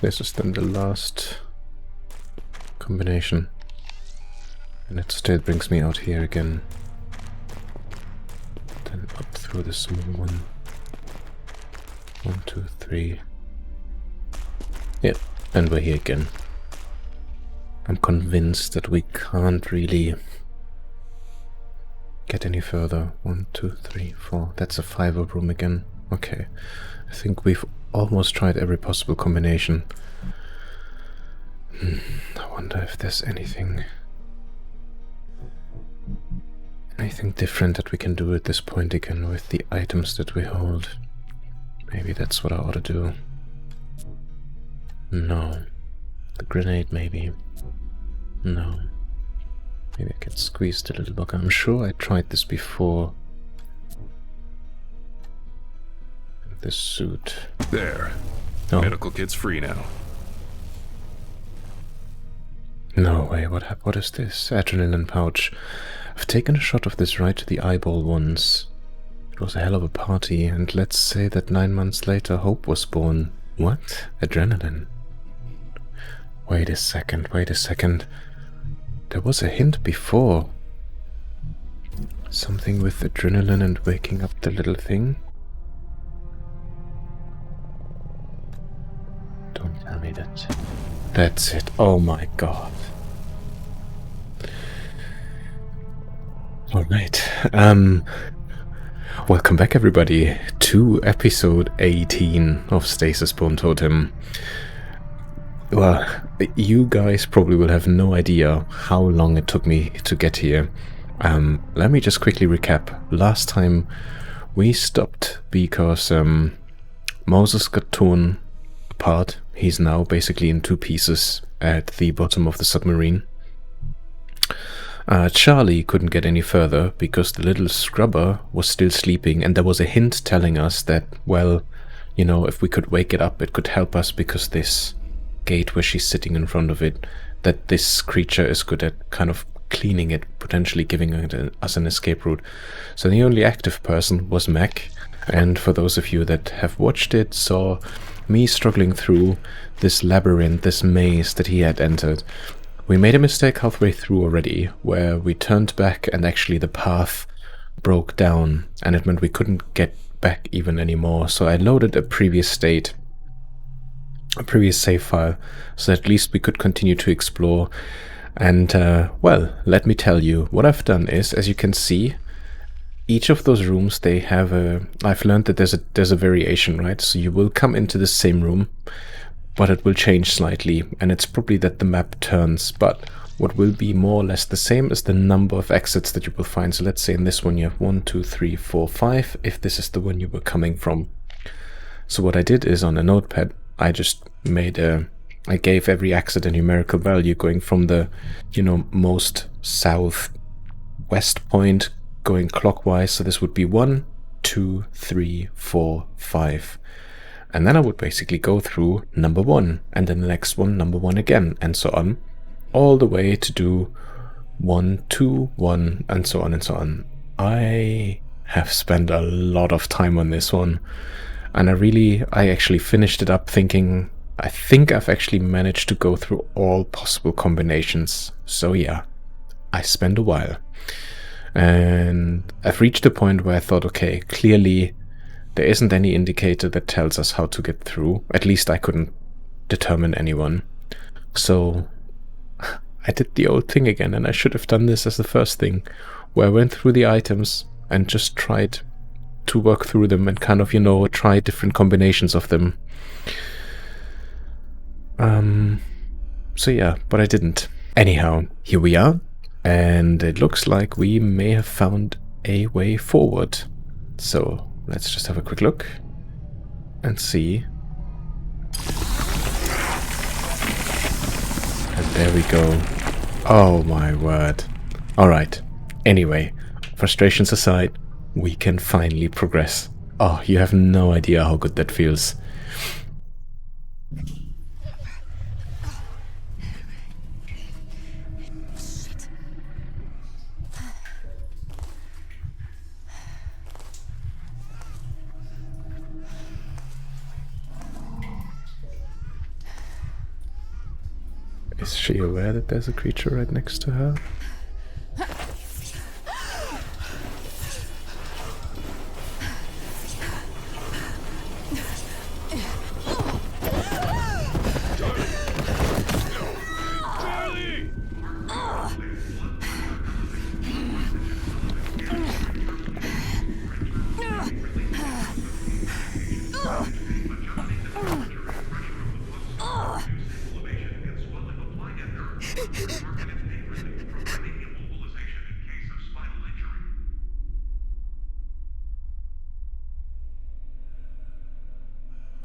this is then the last combination. And it still brings me out here again. Then up through the small one. 1, 2, 3. Yep, and we're here again. I'm convinced that we can't really get any further. 1, 2, 3, 4. That's a 5-er room again. Okay. I think we've almost tried every possible combination. I wonder if there's anything different that we can do at this point again with the items that we hold. Maybe that's what I ought to do. No. The grenade, maybe. No. Maybe I can squeeze the little block. I'm sure I tried this before. This suit. There. Oh. Medical kit's free now. No way, what is this? Adrenaline pouch. I've taken a shot of this right to the eyeball once. It was a hell of a party, and let's say that 9 months later hope was born. What? Adrenaline? Wait a second. There was a hint before. Something with adrenaline and waking up the little thing? Don't tell me that. That's it. Oh my god. Alright. Welcome back everybody to episode 18 of Stasis Bone Totem. Well, you guys probably will have no idea how long it took me to get here. Let me just quickly recap. Last time we stopped because Moses got torn apart. He's now basically in 2 pieces at the bottom of the submarine. Charlie couldn't get any further because the little scrubber was still sleeping, and there was a hint telling us that, well, you know, if we could wake it up, it could help us because this gate where she's sitting in front of it, that this creature is good at kind of cleaning it, potentially giving us an escape route. So the only active person was Mac, and for those of you that have watched it, saw me struggling through this labyrinth, this maze that he had entered. We made a mistake halfway through already, where we turned back and actually the path broke down, and it meant we couldn't get back even anymore. So I loaded a previous save file, so at least we could continue to explore. And well, let me tell you, what I've done is, as you can see, each of those rooms, they have I've learned that there's a variation, right? So you will come into the same room, but it will change slightly, and it's probably that the map turns, but what will be more or less the same is the number of exits that you will find. So let's say in this one you have 1, 2, 3, 4, 5, if this is the one you were coming from. So what I did is, on a notepad, I just made I gave every exit a numerical value going from the, you know, most southwest point going clockwise. So this would be 1, 2, 3, 4, 5. And then I would basically go through number 1, and then the next one, number 1 again, and so on, all the way to do 1, 2, 1, and so on and so on. I have spent a lot of time on this one, and I actually finished it up thinking, I think I've actually managed to go through all possible combinations. So yeah, I spent a while. And I've reached a point where I thought, okay, clearly there isn't any indicator that tells us how to get through. At least I couldn't determine anyone. So I did the old thing again, and I should have done this as the first thing, where I went through the items and just tried to work through them and kind of, you know, try different combinations of them. So yeah, but I didn't. Anyhow, here we are, and it looks like we may have found a way forward. So let's just have a quick look and see. And there we go. Oh my word. Alright. Anyway, frustrations aside, we can finally progress. Oh, you have no idea how good that feels. Is she aware that there's a creature right next to her?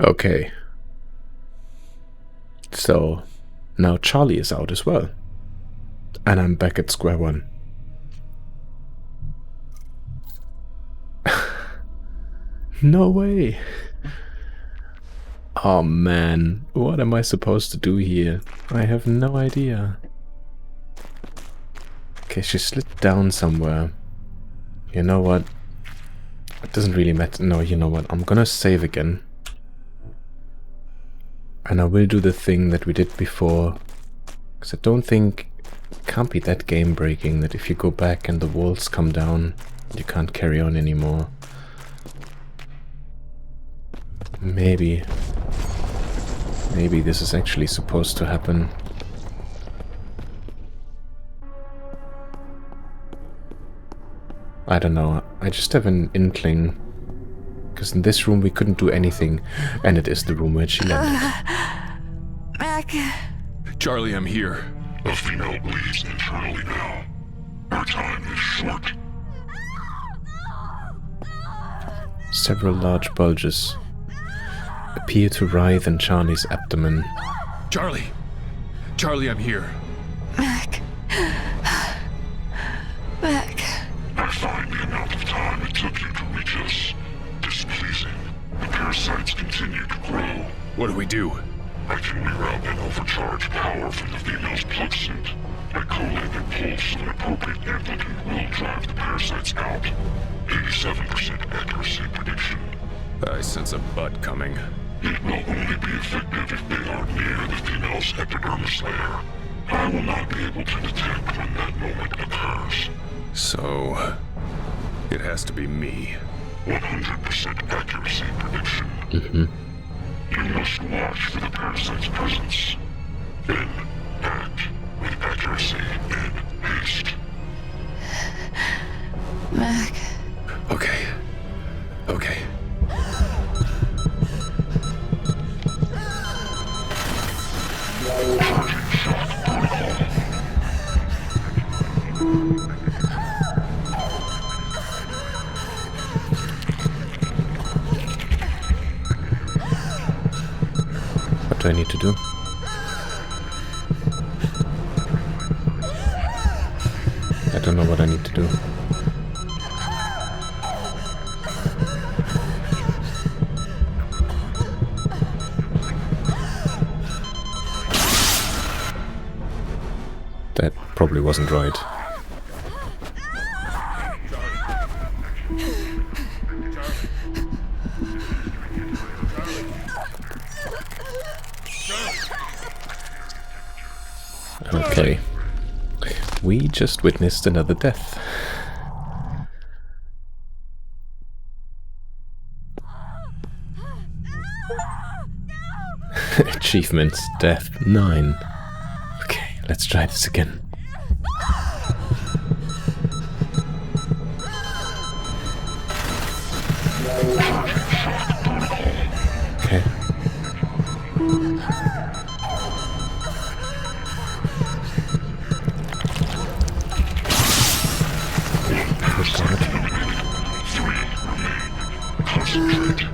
Okay. So, now Charlie is out as well. And I'm back at square one. No way! Oh man, what am I supposed to do here? I have no idea. Okay, she slid down somewhere. You know what? It doesn't really matter. No, you know what? I'm gonna save again. And I will do the thing that we did before. Because I don't think it can't be that game breaking that if you go back and the walls come down, you can't carry on anymore. Maybe this is actually supposed to happen. I don't know, I just have an inkling. Because in this room we couldn't do anything, and it is the room where she landed. Mac. Charlie, I'm here. The female bleeds internally now. Her time is short. Several large bulges appear to writhe in Charlie's abdomen. Charlie! Charlie, I'm here. Mac. Mac. I find the amount of time it took you to reach us displeasing. The parasites continue to grow. What do we do? I can reroute and overcharge power from the female's plug suit. I collate and pulse an appropriate amplitude will drive the parasites out. 87% accuracy prediction. I sense a butt coming. It will only be effective if they are near the female's epidermis layer. I will not be able to detect when that moment occurs. So, it has to be me. 100% accuracy prediction. Mm-hmm. You must watch for the parasite's presence. Then act with accuracy and haste. Mac. Okay. Okay. Charging shock protocol. What do I need to do? I don't know what I need to do. That probably wasn't right. Okay. We just witnessed another death. Achievements, death 9. Okay, let's try this again. Okay. Concentrate.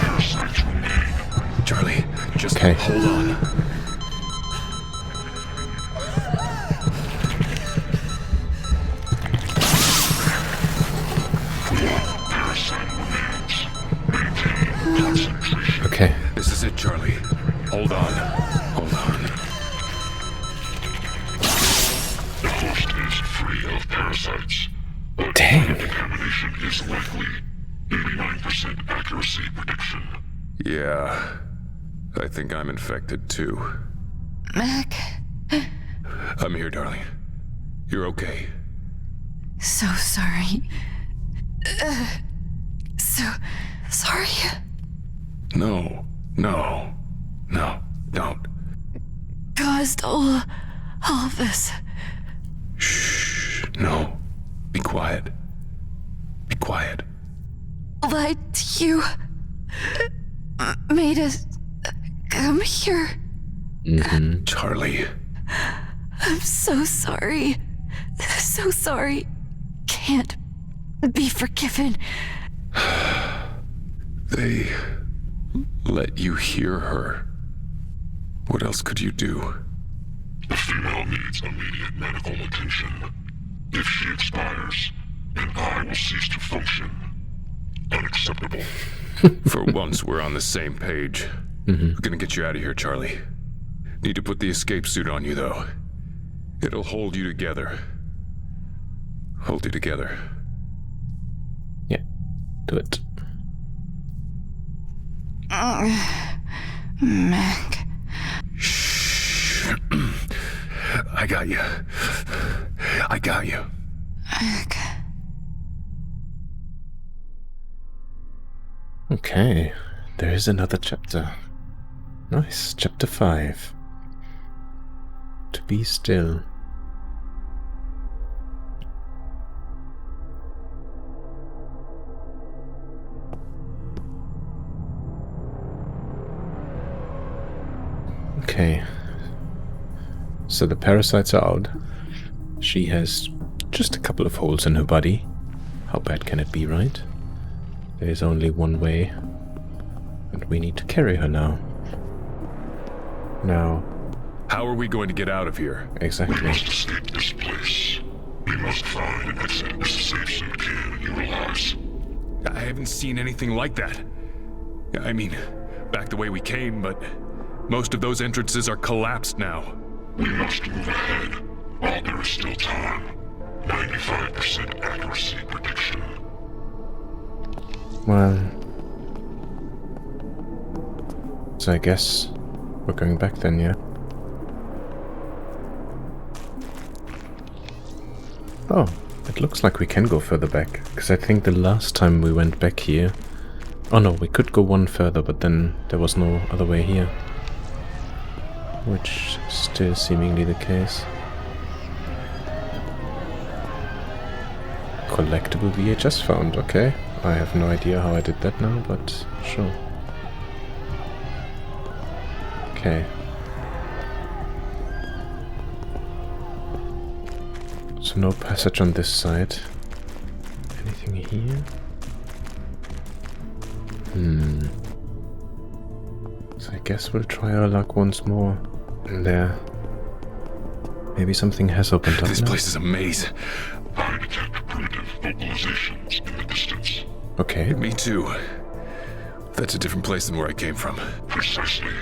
Parasites remain. Charlie, just Okay. hold on. Parasite remains. Maintain concentration. Okay. This is it, Charlie. Hold on. Hold on. The host is free of parasites, but Dang. contamination is likely. 89% accuracy prediction. Yeah, I think I'm infected too. Mac, I'm here, darling. You're okay. so sorry. So sorry. No, don't. Caused all of this. Shh, no. Be quiet. Be quiet. Lied to you. Made us come here. Charlie. I'm so sorry. So sorry. Can't be forgiven. They let you hear her. What else could you do? The female needs immediate medical attention. If she expires, then I will cease to function. Unacceptable. For once, we're on the same page. We're gonna get you out of here, Charlie. Need to put the escape suit on you, though. It'll hold you together. Hold you together. Yeah, do it. Mac. Shh. I got you. I got you. Mac. Okay, there is another chapter. Nice, chapter 5. To be still. Okay. So the parasites are out. She has just a couple of holes in her body. How bad can it be, right? There is only one way. And we need to carry her now. Now. How are we going to get out of here? We Exactly. must escape this place. We must find an exit as safe as we can utilize. I haven't seen anything like that. I mean, back the way we came, but most of those entrances are collapsed now. We must move ahead while there is still time. 95% accuracy prediction. Well. So I guess we're going back then, yeah? Oh, it looks like we can go further back, because I think the last time we went back here... Oh no, we could go one further, but then there was no other way here. Which is still seemingly the case. Collectible VHS found, okay. I have no idea how I did that now, but sure. Okay. So no passage on this side. Anything here? So I guess we'll try our luck once more. And there. Maybe something has opened up This now. place is a maze. I detect primitive vocalizations in the distance. Okay. Me too. That's a different place than where I came from. Precisely.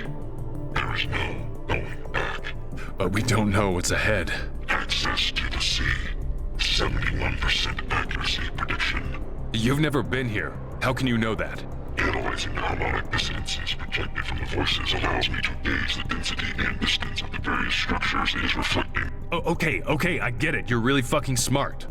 There is no going back. But we don't know what's ahead. Access to the sea. 71% accuracy prediction. You've never been here. How can you know that? Analyzing the harmonic dissonances projected from the voices allows me to gauge the density and distance of the various structures it is reflecting. Oh, okay, I get it. You're really fucking smart.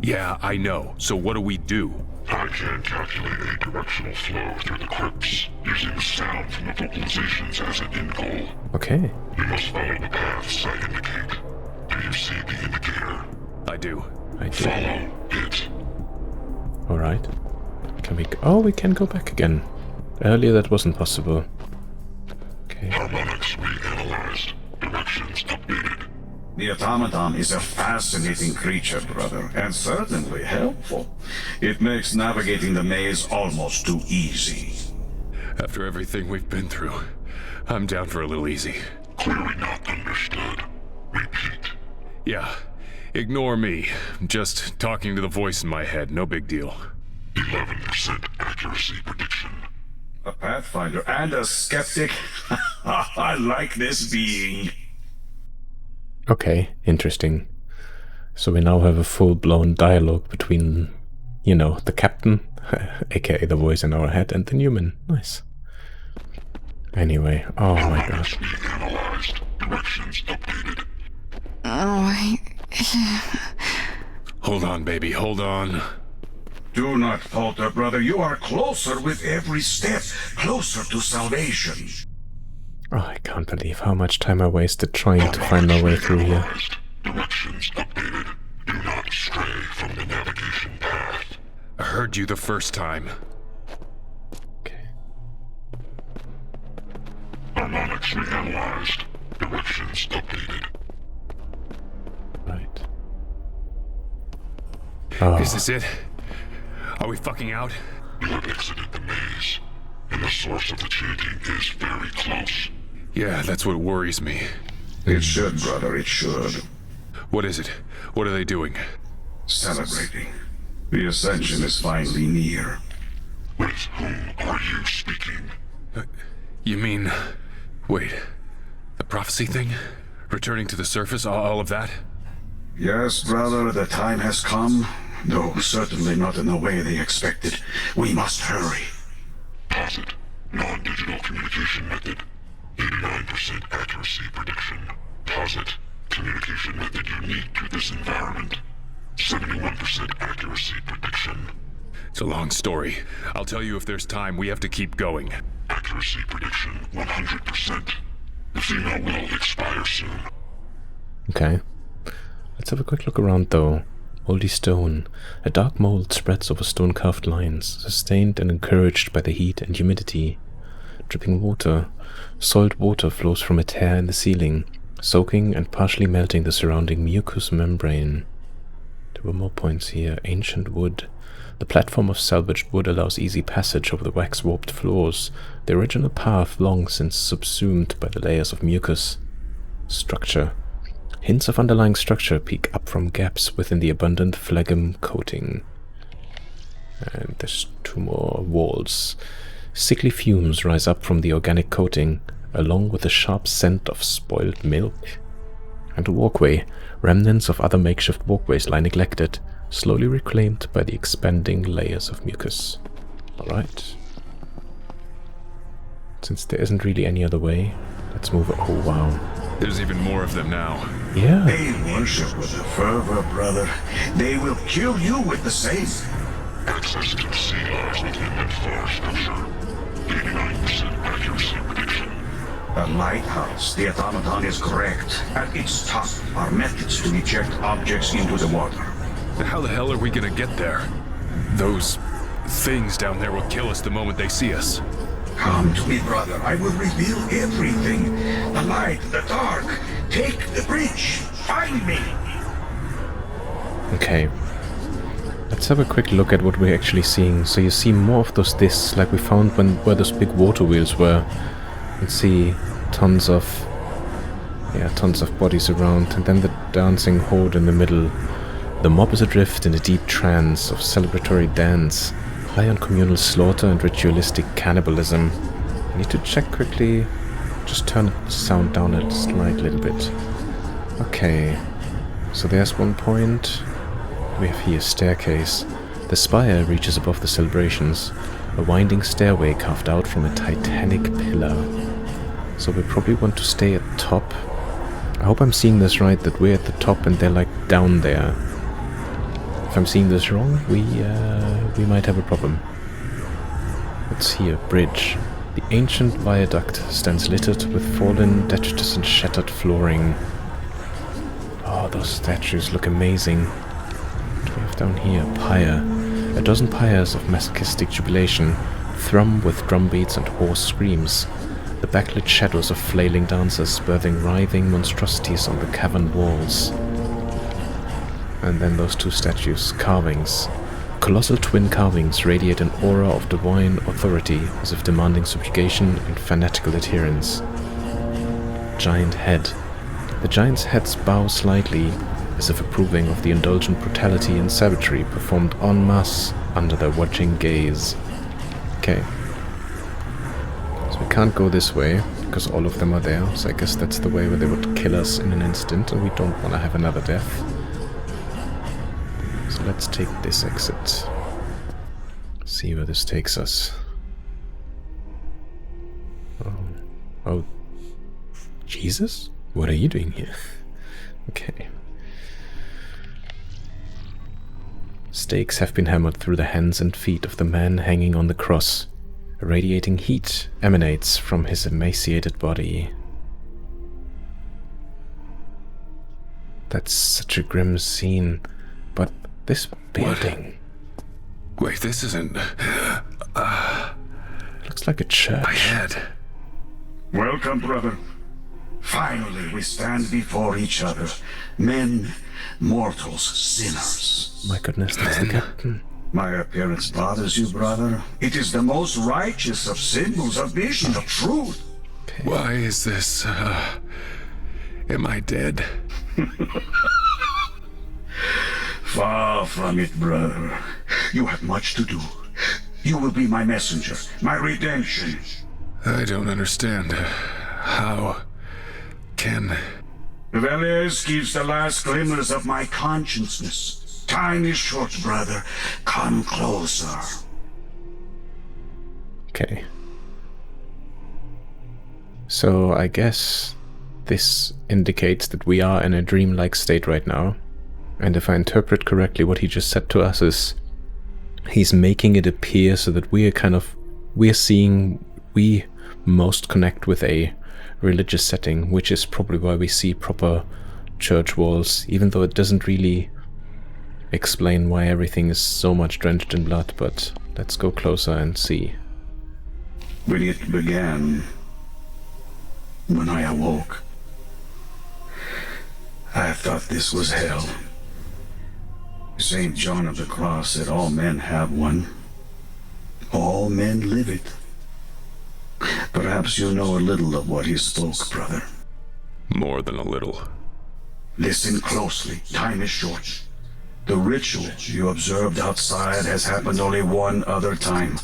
Yeah, I know. So what do we do? I can calculate a directional flow through the crypts, using the sound from the vocalizations as an end goal. Okay. We must follow the paths I indicate. Do you see the indicator? I do. I do. Follow it. Alright. Can we... Oh, we can go back again. Earlier that wasn't possible. Okay. Harmonics reanalyzed. Directions updated. The automaton is a fascinating creature, brother, and certainly helpful. It makes navigating the maze almost too easy. After everything we've been through, I'm down for a little easy. Clearly not understood. Repeat. Yeah, ignore me. Just talking to the voice in my head, no big deal. 11% accuracy prediction. A pathfinder and a skeptic? I like this being. Okay, interesting. So we now have a full-blown dialogue between you know, the captain, aka the voice in our head, and the Newman. Nice. Anyway, oh my god. Analyzed. Directions updated. Oh, Hold on, baby, hold on. Do not falter, brother. You are closer with every step, closer to salvation. Oh, I can't believe how much time I wasted trying to find my way through here. Directions updated. Do not stray from the navigation path. I heard you the first time. Okay. Harmonics reanalyzed. Directions updated. Right. Oh, Is this it? Are we fucking out? You have exited the maze, and the source of the chanting is very close. Yeah, that's what worries me. It should, brother, it should. What is it? What are they doing? Celebrating. The ascension is finally near. With whom are you speaking? You mean... Wait. The prophecy thing? Returning to the surface? All of that? Yes, brother, the time has come. No, certainly not in the way they expected. We must hurry. Posit. Non-digital communication method. 89% accuracy prediction. Posit. Communication method unique to this environment. 71% accuracy prediction. It's a long story. I'll tell you if there's time. We have to keep going. Accuracy prediction 100%. The female will expire soon. okay. Let's have a quick look around though. Moldy stone. A dark mold spreads over stone-carved lines, sustained and encouraged by the heat and humidity. Dripping water. Soiled water flows from a tear in the ceiling, soaking and partially melting the surrounding mucous membrane. There were more points here. Ancient wood. The platform of salvaged wood allows easy passage over the wax-warped floors, the original path long since subsumed by the layers of mucus. Structure. Hints of underlying structure peek up from gaps within the abundant phlegm coating. And there's two more walls. Sickly fumes rise up from the organic coating, along with the sharp scent of spoiled milk. And a walkway, remnants of other makeshift walkways lie neglected, slowly reclaimed by the expanding layers of mucus. Alright. Since there isn't really any other way, let's move it. Oh wow. There's even more of them now. Yeah. They worship with a fervor, brother. They will kill you with the same. Access to the sea lies within that far structure. 89% accuracy prediction. A lighthouse. The automaton is correct. At its top are methods to eject objects into the water. How the hell are we gonna get there? Those things down there will kill us the moment they see us. Come to me, brother. I will reveal everything. The light, the dark. Take the bridge. Find me. Okay. Let's have a quick look at what we're actually seeing. So you see more of those discs like we found where those big water wheels were. You can see tons of bodies around, and then the dancing horde in the middle. The mob is adrift in a deep trance of celebratory dance, high on communal slaughter and ritualistic cannibalism. I need to check quickly. Just turn the sound down a slight little bit. Okay, so there's one point. We have here a staircase. The spire reaches above the celebrations, a winding stairway carved out from a titanic pillar. So we probably want to stay at top. I hope I'm seeing this right, that we're at the top and they're like down there. If I'm seeing this wrong, we might have a problem. What's here? Bridge. The ancient viaduct stands littered with fallen, detritus and shattered flooring. Oh, those statues look amazing. What do we have down here? Pyre. A dozen pyres of masochistic jubilation thrum with drumbeats and hoarse screams. The backlit shadows of flailing dancers birthing writhing monstrosities on the cavern walls. And then those two statues, carvings. Colossal twin carvings radiate an aura of divine authority, as if demanding subjugation and fanatical adherence. Giant head. The giant's heads bow slightly, as if approving of the indulgent brutality and savagery performed en masse under their watching gaze. Okay. So we can't go this way, because all of them are there, so I guess that's the way where they would kill us in an instant, and we don't want to have another death. So let's take this exit. see where this takes us. Oh, Jesus? What are you doing here? Okay. Stakes have been hammered through the hands and feet of the man hanging on the cross. A radiating heat emanates from his emaciated body. That's such a grim scene, but this building... Wait, this isn't... looks like a church. My head. Welcome, brother. Finally, we stand before each other. Men, mortals, sinners. My goodness, that's the captain. My appearance bothers you, brother? It is the most righteous of symbols, of vision, of truth. Why is this, am I dead? Far from it, brother. You have much to do. You will be my messenger, my redemption. I don't understand. How can... Velez gives the last glimmers of my consciousness. Time is short, brother. Come closer. Okay. So I guess this indicates that we are in a dreamlike state right now. And if I interpret correctly, what he just said to us is he's making it appear so that we most connect with a religious setting, which is probably why we see proper church walls, even though it doesn't really explain why everything is so much drenched in blood. But let's go closer and see. When it began, when I awoke, I thought this was hell. St. John of the Cross said all men have one. All men live it. Perhaps you know a little of what he spoke, brother. More than a little. Listen closely. Time is short. The ritual you observed outside has happened only one other time,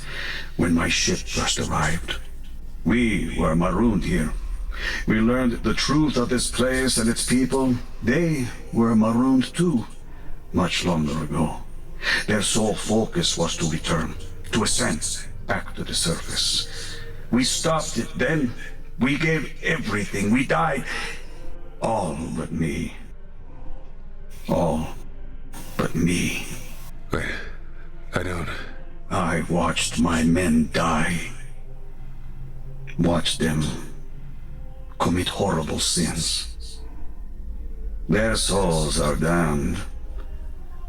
when my ship first arrived. We were marooned here. We learned the truth of this place and its people. They were marooned too, much longer ago. Their sole focus was to return, to ascend back to the surface. We stopped it then. We gave everything. We died. All but me. All but me. Wait, I don't... I watched my men die. Watched them commit horrible sins. Their souls are damned,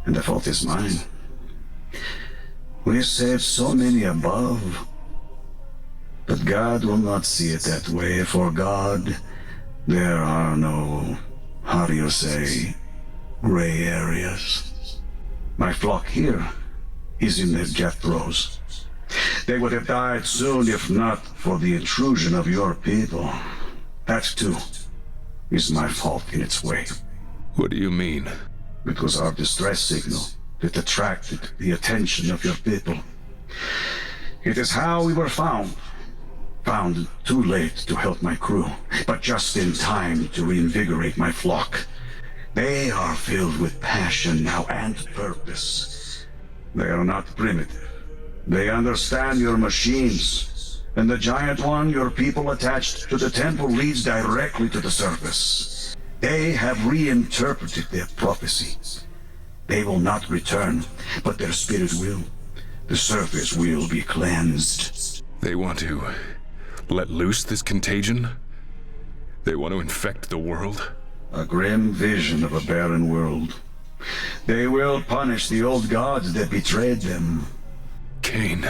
and the fault is mine. We saved so many above, but God will not see it that way. For God, there are no, how do you say, gray areas. My flock here is in their death throes. They would have died soon if not for the intrusion of your people. That too is my fault in its way. What do you mean? It was our distress signal that attracted the attention of your people. It is how we were found. Found too late to help my crew, but just in time to reinvigorate my flock. They are filled with passion now and purpose. They are not primitive. They understand your machines, and the giant one your people attached to the temple leads directly to the surface. They have reinterpreted their prophecy. They will not return, but their spirit will. The surface will be cleansed. They want to let loose this contagion? They want to infect the world? A grim vision of a barren world. They will punish the old gods that betrayed them. Cain,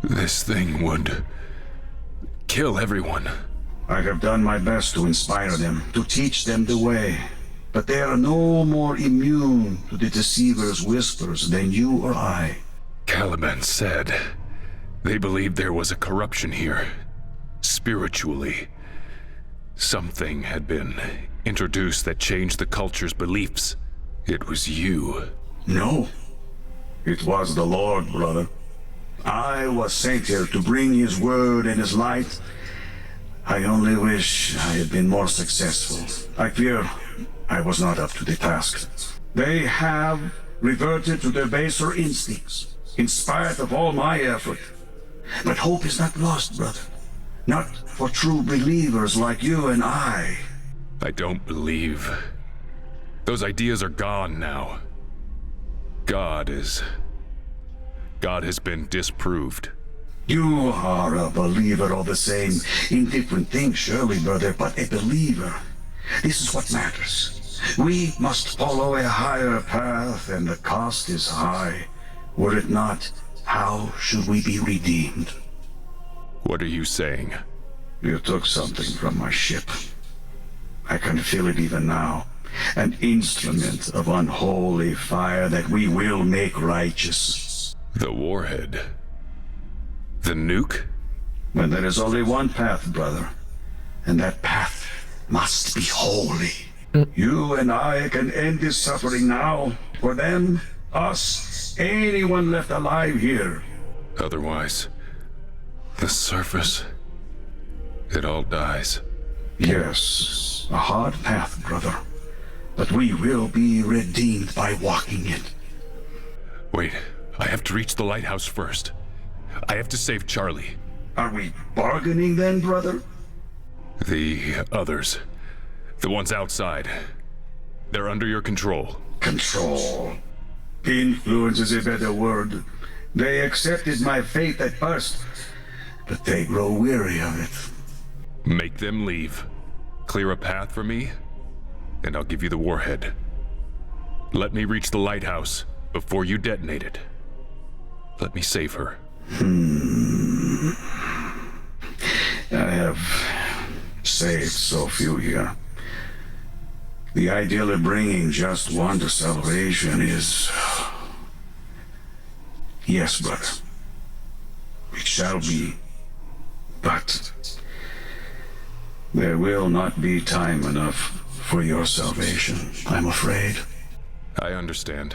this thing would kill everyone. I have done my best to inspire them, to teach them the way. But they are no more immune to the deceiver's whispers than you or I. Caliban said they believed there was a corruption here. Spiritually. Something had been introduced that changed the culture's beliefs. It was you. No. It was the Lord, brother. I was sent here to bring his word and his light. I only wish I had been more successful. I fear I was not up to the task. They have reverted to their baser instincts. in spite of all my effort. But hope is not lost, brother. Not for true believers like you and I. I don't believe. Those ideas are gone now. God has been disproved. You are a believer all the same, in different things, surely, brother, but a believer. This is what matters. We must follow a higher path, and the cost is high. Were it not, how should we be redeemed? What are you saying? You took something from my ship. I can feel it even now. An instrument of unholy fire that we will make righteous. The warhead. The nuke? But there is only one path, brother. And that path must be holy. You and I can end this suffering now. For them, us, anyone left alive here. Otherwise, the surface, it all dies. Yes, a hard path, brother. But we will be redeemed by walking it. Wait, I have to reach the lighthouse first. I have to save Charlie. Are we bargaining then, brother? The others. The ones outside. They're under your control. Control. Influence is a better word. They accepted my faith at first, but they grow weary of it. Make them leave. Clear a path for me, and I'll give you the warhead. Let me reach the lighthouse before you detonate it. Let me save her. I have saved so few here. The ideal of bringing just one to salvation is... Yes, brother. It shall be. But there will not be time enough for your salvation, I'm afraid. I understand.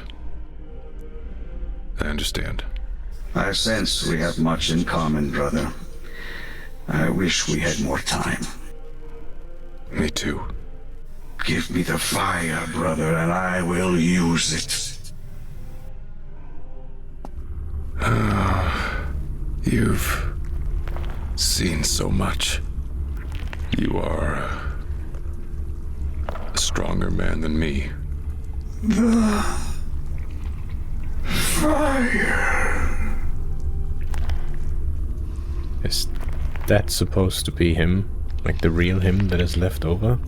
I understand. I sense we have much in common, brother. I wish we had more time. Me too. Give me the fire, brother, and I will use it. You've seen so much. You are a stronger man than me. The fire. Is that supposed to be him? Like the real him that is left over?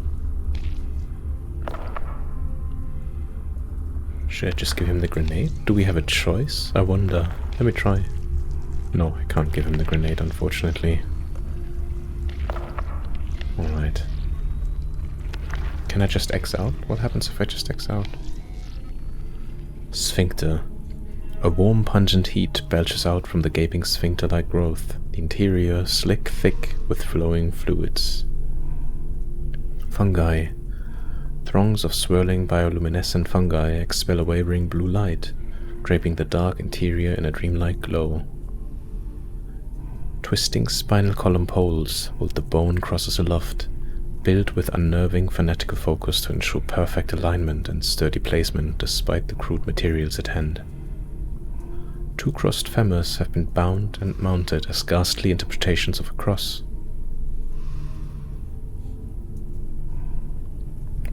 Should I just give him the grenade? Do we have a choice? I wonder. Let me try. No, I can't give him the grenade, unfortunately. Alright. Can I just X out? What happens if I just X out? Sphincter. A warm, pungent heat belches out from the gaping sphincter-like growth, the interior slick, thick, with flowing fluids. Fungi. Throngs of swirling bioluminescent fungi expel a wavering blue light, draping the dark interior in a dreamlike glow. Twisting spinal column poles hold the bone crosses aloft, built with unnerving fanatical focus to ensure perfect alignment and sturdy placement despite the crude materials at hand. Two crossed femurs have been bound and mounted as ghastly interpretations of a cross.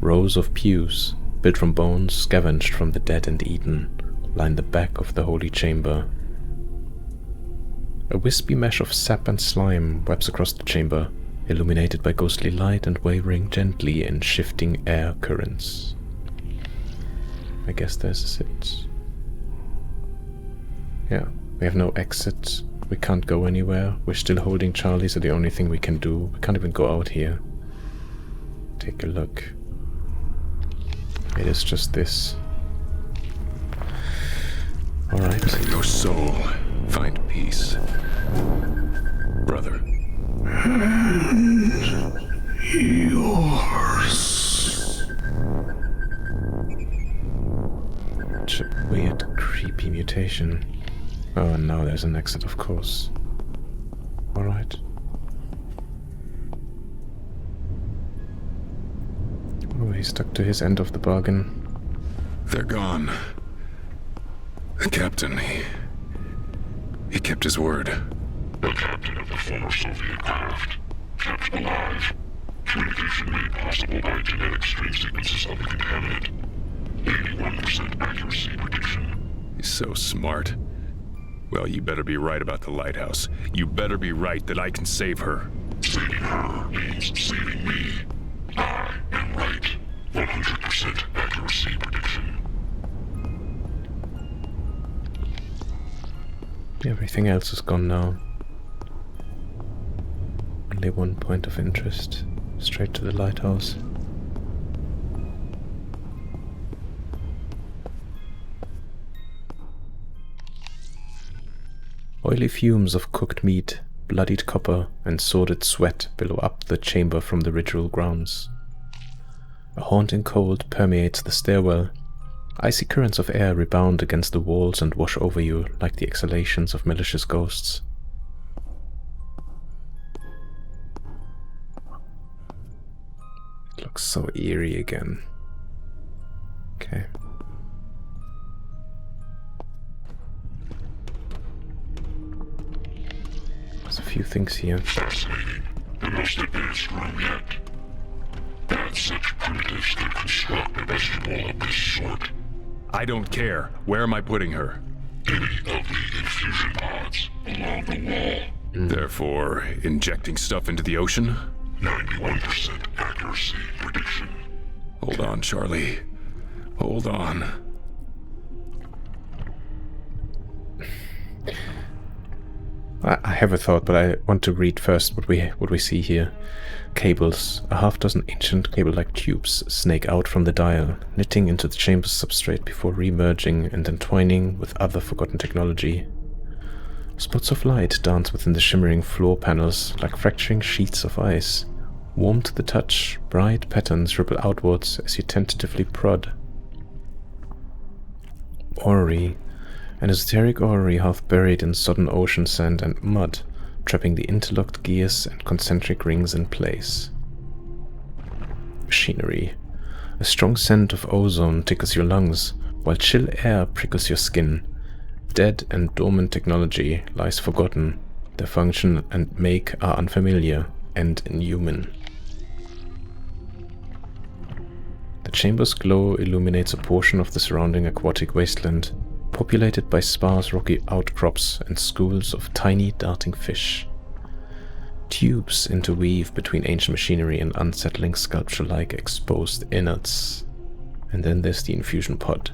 Rows of pews, built from bones scavenged from the dead and eaten, line the back of the holy chamber. A wispy mesh of sap and slime webs across the chamber, illuminated by ghostly light and wavering gently in shifting air currents. I guess this is it. Yeah, we have no exit. We can't go anywhere. We're still holding Charlie, so the only thing we can do... We can't even go out here. Take a look. It is just this. Alright. May your soul find peace, brother. Yours. Such a weird, creepy mutation. Oh, and now there's an exit, of course. Alright. Oh, he stuck to his end of the bargain. They're gone. The captain, He kept his word. The captain of the former Soviet craft, kept alive. Communication made possible by genetic strain sequences of the contaminant. 81% accuracy prediction. He's so smart. Well, you better be right about the lighthouse. You better be right that I can save her. Saving her means saving me. I am right. 100% accuracy prediction. Everything else is gone now. Only one point of interest. Straight to the lighthouse. Oily fumes of cooked meat, bloodied copper, and sordid sweat billow up the chamber from the ritual grounds. A haunting cold permeates the stairwell. Icy currents of air rebound against the walls and wash over you like the exhalations of malicious ghosts. It looks so eerie again. Okay. There's a few things here. Fascinating. The most advanced room yet. That such primitives could construct a vegetable of this sort. I don't care. Where am I putting her? Any of the infusion pods along the wall. Therefore, injecting stuff into the ocean? 91% accuracy prediction. Hold on, Charlie. Hold on. I have a thought, but I want to read first what we see here. Cables. A half-dozen ancient cable-like tubes snake out from the dial, knitting into the chamber's substrate before re-merging and entwining with other forgotten technology. Spots of light dance within the shimmering floor panels like fracturing sheets of ice. Warm to the touch, bright patterns ripple outwards as you tentatively prod. Orrery. An esoteric orrery half buried in sodden ocean sand and mud, trapping the interlocked gears and concentric rings in place. Machinery. A strong scent of ozone tickles your lungs, while chill air prickles your skin. Dead and dormant technology lies forgotten. Their function and make are unfamiliar and inhuman. The chamber's glow illuminates a portion of the surrounding aquatic wasteland, populated by sparse rocky outcrops and schools of tiny darting fish. Tubes interweave between ancient machinery and unsettling sculpture-like exposed innards. And then there's the infusion pod.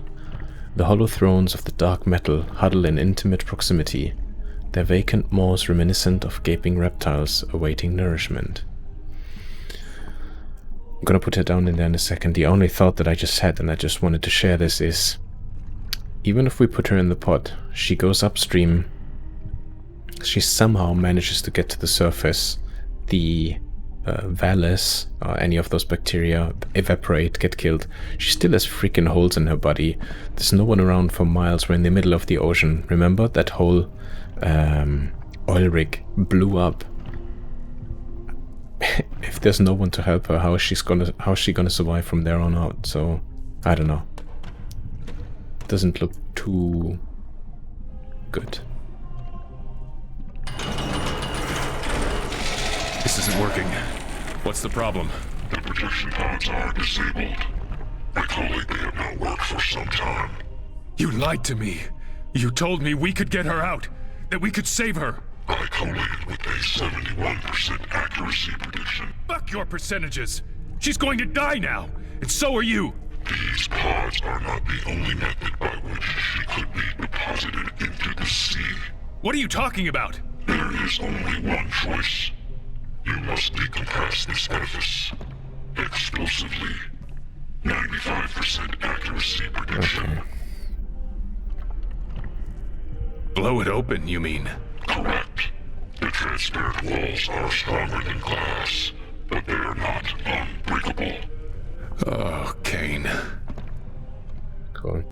The hollow thrones of the dark metal huddle in intimate proximity, their vacant maws reminiscent of gaping reptiles awaiting nourishment. I'm gonna put her down in there in a second. The only thought that I just had, and I just wanted to share this, is even if we put her in the pod, she goes upstream, she somehow manages to get to the surface, the Valis, or any of those bacteria, evaporate, get killed. She still has freaking holes in her body. There's no one around for miles. We're in the middle of the ocean. Remember that whole oil rig blew up? If there's no one to help her, how is she gonna survive from there on out? So I don't know. Doesn't look too good. This isn't working. What's the problem? The protection pods are disabled. My colleague, they have not worked for some time. You lied to me. You told me we could get her out, that we could save her. I collated with a 71% accuracy prediction. Fuck your percentages. She's going to die now, and so are you. These pods are not the only method by which she could be deposited into the sea. What are you talking about? There is only one choice. You must decompress this edifice. Explosively. 95% accuracy prediction. Okay. Blow it open, you mean? Correct. The transparent walls are stronger than glass, but they are not unbreakable. Oh, Kane. Cool.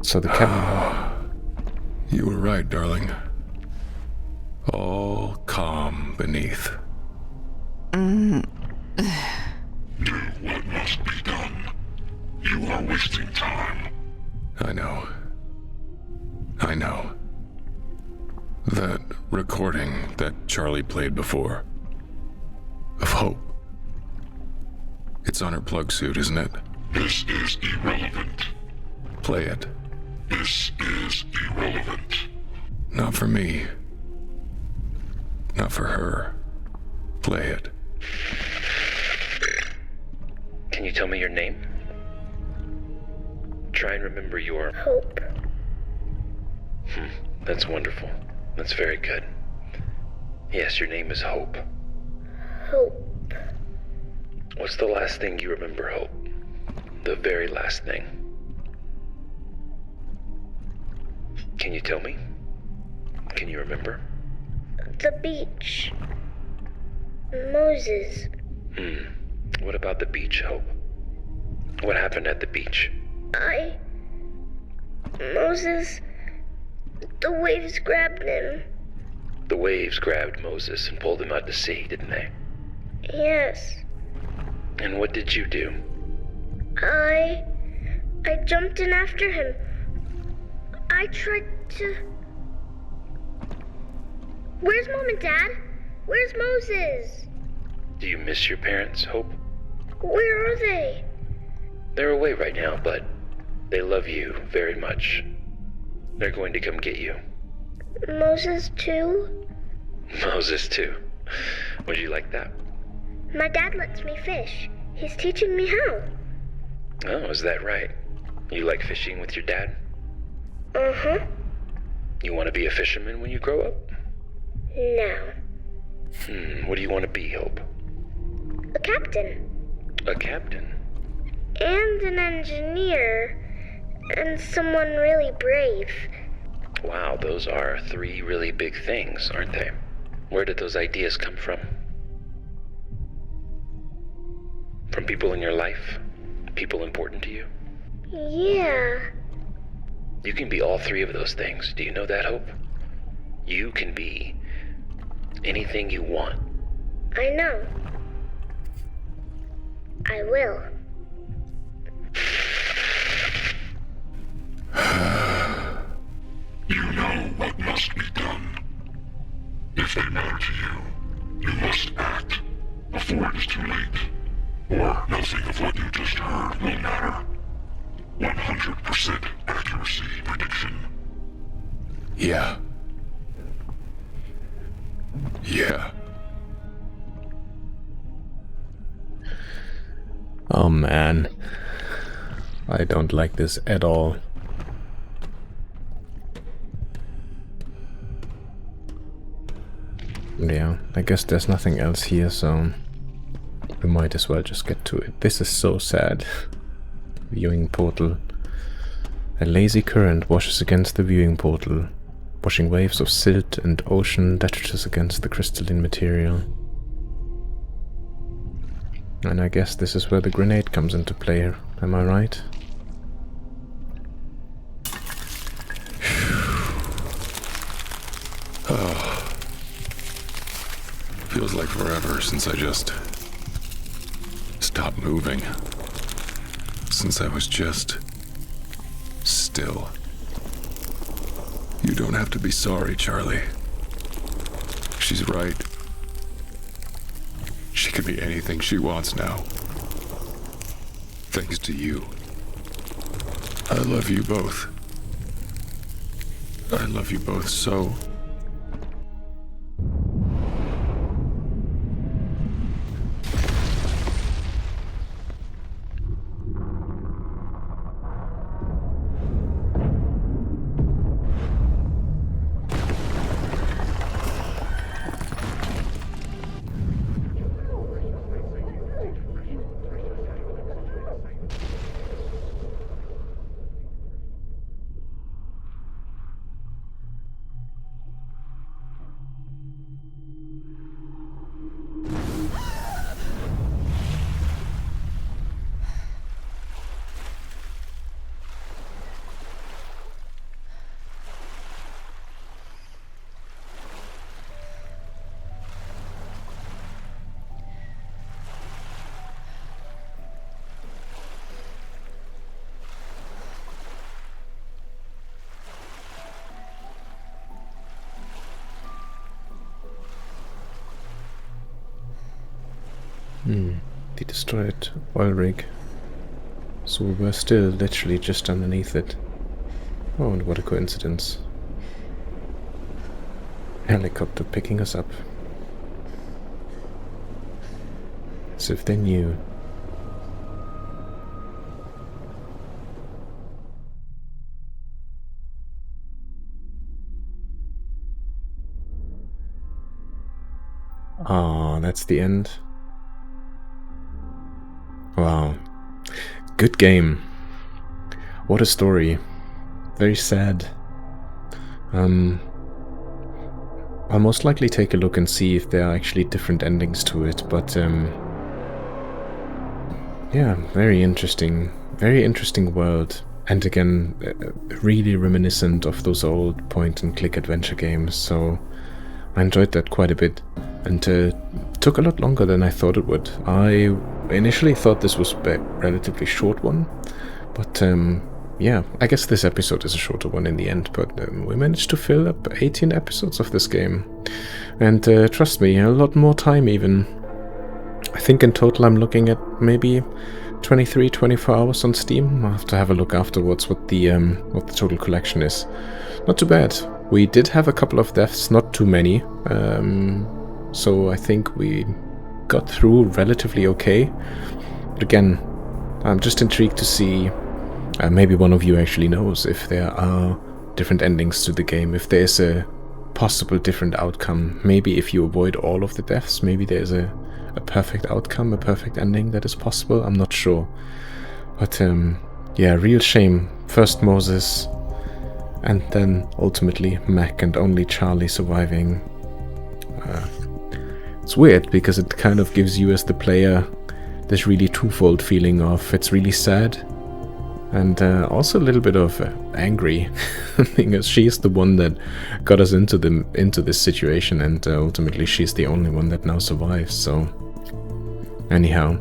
So the cabin. You were right, darling. All calm beneath. Do what must be done. You are wasting time. I know. I know. That recording that Charlie played before. Of hope. It's on her plug suit, isn't it? This is irrelevant. Play it. This is irrelevant. Not for me. Not for her. Play it. Can you tell me your name? Try and remember your... Hope. That's wonderful. That's very good. Yes, your name is Hope. Hope. What's the last thing you remember, Hope? The very last thing. Can you tell me? Can you remember? The beach. Moses. What about the beach, Hope? What happened at the beach? Moses... The waves grabbed him. The waves grabbed Moses and pulled him out to sea, didn't they? Yes. And what did you do? I jumped in after him. I tried to... Where's Mom and Dad? Where's Moses? Do you miss your parents, Hope? Where are they? They're away right now, but they love you very much. They're going to come get you. Moses too? Moses too. Would you like that? My dad lets me fish. He's teaching me how. Oh, is that right? You like fishing with your dad? Uh-huh. You want to be a fisherman when you grow up? No. What do you want to be, Hope? A captain. A captain? And an engineer. And someone really brave. Wow, those are 3 really big things, aren't they? Where did those ideas come from? From people in your life? People important to you? Yeah. You can be all 3 of those things. Do you know that, Hope? You can be anything you want. I know. I will. You know what must be done. If they matter to you, you must act before it is too late. Or nothing of what you just heard will matter. 100% accuracy prediction. Yeah. Yeah. Oh man. I don't like this at all. Yeah, I guess there's nothing else here, so we might as well just get to it. This is so sad. Viewing portal. A lazy current washes against the viewing portal, washing waves of silt and ocean detritus against the crystalline material. And I guess this is where the grenade comes into play, am I right? Feels like forever since I just stopped moving. Since I was just still. You don't have to be sorry, Charlie. She's right. She can be anything she wants now. Thanks to you. I love you both. I love you both so. the destroyed oil rig. So we're still literally just underneath it. Oh, and what a coincidence. Helicopter picking us up. As if they knew. Ah, that's the end. Wow. Good game. What a story. Very sad. I'll most likely take a look and see if there are actually different endings to it, but yeah, very interesting world. And again, really reminiscent of those old point-and-click adventure games, so I enjoyed that quite a bit. And took a lot longer than I thought it would. I initially thought this was a relatively short one, but yeah, I guess this episode is a shorter one in the end, but we managed to fill up 18 episodes of this game. And trust me, a lot more time even. I think in total I'm looking at maybe 23, 24 hours on Steam. I'll have to have a look afterwards what the total collection is. Not too bad. We did have a couple of deaths, not too many. So I think we got through relatively okay. But again, I'm just intrigued to see, maybe one of you actually knows if there are different endings to the game, if there's a possible different outcome. Maybe if you avoid all of the deaths, maybe there's a perfect outcome, a perfect ending that is possible. I'm not sure. But yeah, real shame. First Moses, and then ultimately Mac and only Charlie surviving. It's weird because it kind of gives you as the player this really twofold feeling of it's really sad and also a little bit of angry because she's the one that got us into this situation, and ultimately she's the only one that now survives. So anyhow,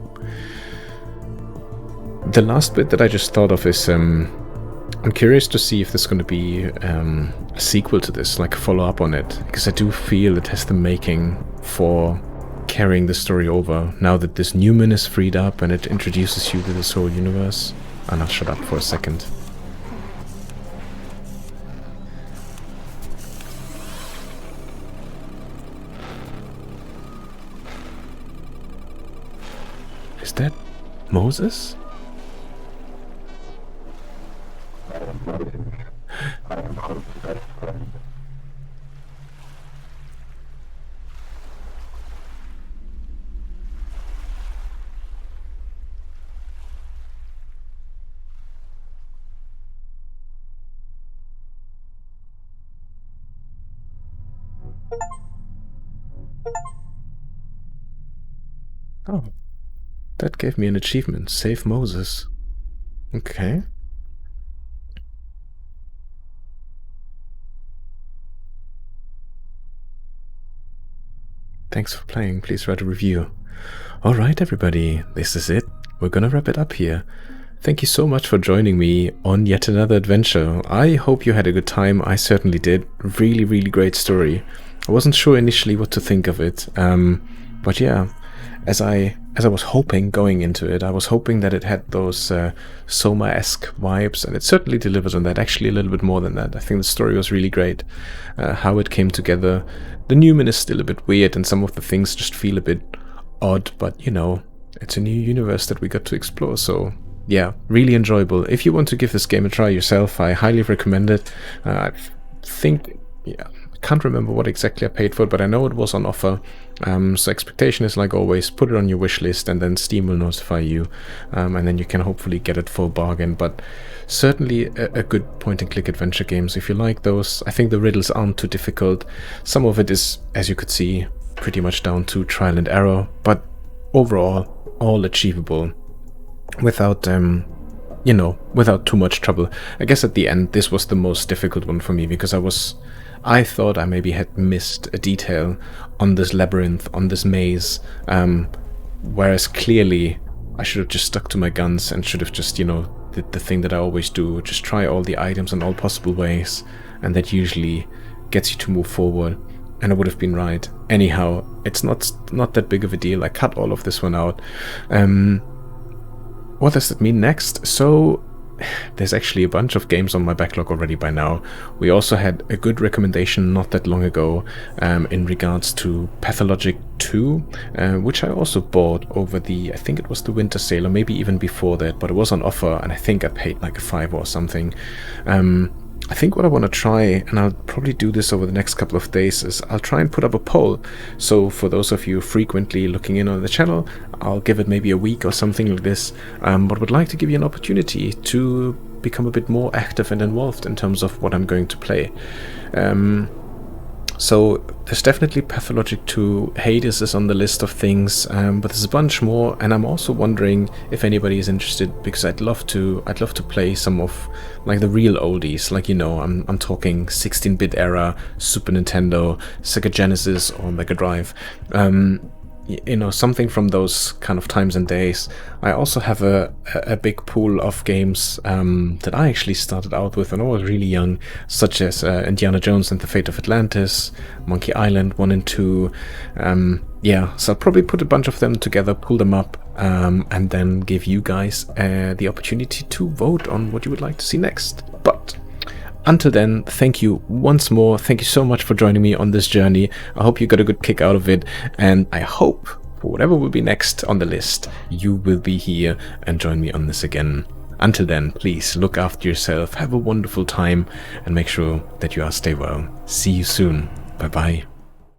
the last bit that I just thought of is I'm curious to see if there's going to be a sequel to this, like a follow-up on it, because I do feel it has the making for carrying the story over now that this Newman is freed up and it introduces you to this whole universe. And I'll shut up for a second. Is that Moses? Oh, that gave me an achievement. Save Moses. Okay. Thanks for playing. Please write a review. Alright everybody, this is it. We're gonna wrap it up here. Thank you so much for joining me on yet another adventure. I hope you had a good time. I certainly did. Really, really great story. I wasn't sure initially what to think of it. But yeah, as I was hoping going into it, I was hoping that it had those Soma-esque vibes, and it certainly delivers on that, actually a little bit more than that. I think the story was really great, how it came together. The Newman is still a bit weird, and some of the things just feel a bit odd, but you know, it's a new universe that we got to explore, so yeah, really enjoyable. If you want to give this game a try yourself, I highly recommend it. I think, yeah, I can't remember what exactly I paid for it, but I know it was on offer. So expectation is, like always, put it on your wish list and then Steam will notify you, and then you can hopefully get it for a bargain. But certainly a good point-and-click adventure games. If you like those, I think the riddles aren't too difficult. Some of it is, as you could see, pretty much down to trial and error, but overall, all achievable without you know, without too much trouble. I guess at the end this was the most difficult one for me, because I thought I maybe had missed a detail on this labyrinth, on this maze, whereas clearly I should have just stuck to my guns and should have just, you know, did the thing that I always do, just try all the items in all possible ways, and that usually gets you to move forward. and I would have been right. Anyhow, it's not that big of a deal. I cut all of this one out. What does that mean next? So there's actually a bunch of games on my backlog already by now. We also had a good recommendation not that long ago in regards to Pathologic 2, which I also bought over I think it was the winter sale, or maybe even before that, but it was on offer, and I think I paid like a $5 or something. I think what I want to try, and I'll probably do this over the next couple of days, is I'll try and put up a poll. So for those of you frequently looking in on the channel, I'll give it maybe a week or something like this, but would like to give you an opportunity to become a bit more active and involved in terms of what I'm going to play. So there's definitely Pathologic 2, Hades is on the list of things, but there's a bunch more, and I'm also wondering if anybody is interested, because I'd love to play some of like the real oldies, like, you know, I'm talking 16-bit era, Super Nintendo, Sega Genesis or Mega Drive. You know, something from those kind of times and days. I also have a big pool of games that I actually started out with when I was really young, such as Indiana Jones and the Fate of Atlantis, Monkey Island 1 and 2. Yeah, so I'll probably put a bunch of them together, pull them up, and then give you guys the opportunity to vote on what you would like to see next. But until then, thank you once more. Thank you so much for joining me on this journey. I hope you got a good kick out of it, and I hope for whatever will be next on the list, you will be here and join me on this again. Until then, please look after yourself, have a wonderful time, and make sure that you stay well. See you soon. Bye bye.